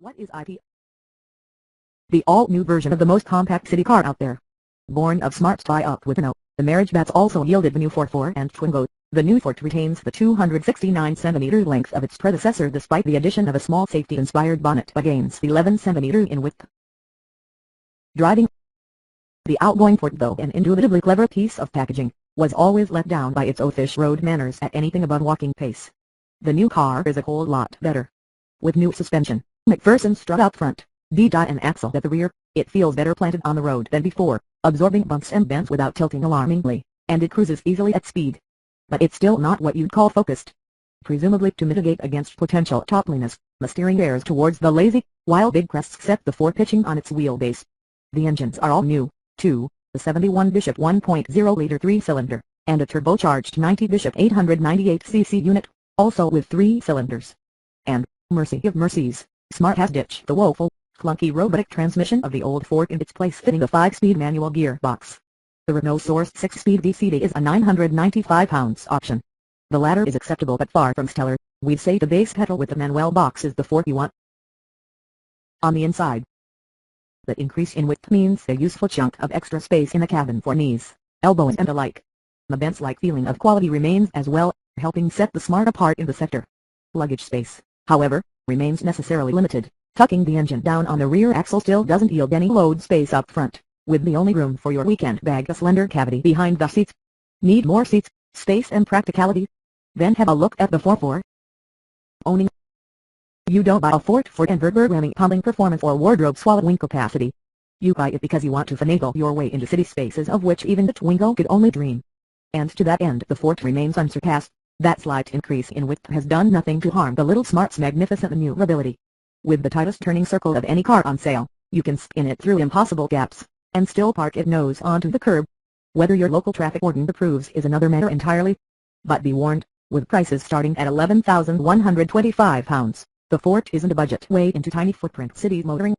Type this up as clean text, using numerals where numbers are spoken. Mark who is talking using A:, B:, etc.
A: What is IP? The all-new version of the most compact city car out there. Born of smart tie-up with Renault, the marriage bets also yielded the new ForFour and Twingo. The new Fort retains the 269cm length of its predecessor despite the addition of a small safety-inspired bonnet but gains 11cm in width. Driving. The outgoing Fort, though an indubitably clever piece of packaging, was always let down by its oafish road manners at anything above walking pace. The new car is a whole lot better. With new suspension, McPherson strut up front, and axle at the rear, it feels better planted on the road than before, absorbing bumps and bends without tilting alarmingly, and it cruises easily at speed. But it's still not what you'd call focused. Presumably to mitigate against potential toppliness, the steering veers towards the lazy, while big crests set the Fort pitching on its wheelbase. The engines are all new, too, the 71 Bishop 1.0-liter 3-cylinder, and a turbocharged 90 Bishop 898cc unit, also with 3 cylinders. And, mercy of mercies, Smart has ditched the woeful, clunky robotic transmission of the old Fort in its place fitting a 5-speed manual gearbox. The Renault-sourced 6-speed DCD is a £995 option. The latter is acceptable but far from stellar. We'd say the base pedal with the manual box is the Fort you want. On the inside, the increase in width means a useful chunk of extra space in the cabin for knees, elbows and the like. The Benz-like feeling of quality remains as well, helping set the Smart apart in the sector. Luggage space, however, remains necessarily limited. Tucking the engine down on the rear axle still doesn't yield any load space up front, with the only room for your weekend bag a slender cavity behind the seats. Need more seats, space and practicality? Then have a look at the ForFour. Owning. You don't buy a Fort for envergure-ramming pumping performance or wardrobe-swallowing capacity. You buy it because you want to finagle your way into city spaces of which even the Twingo could only dream. And to that end the Fort remains unsurpassed. That slight increase in width has done nothing to harm the little Smart's magnificent maneuverability. With the tightest turning circle of any car on sale, you can spin it through impossible gaps, and still park it nose onto the curb. Whether your local traffic warden approves is another matter entirely. But be warned, with prices starting at £11,125, the Fort isn't a budget way into tiny footprint city motoring.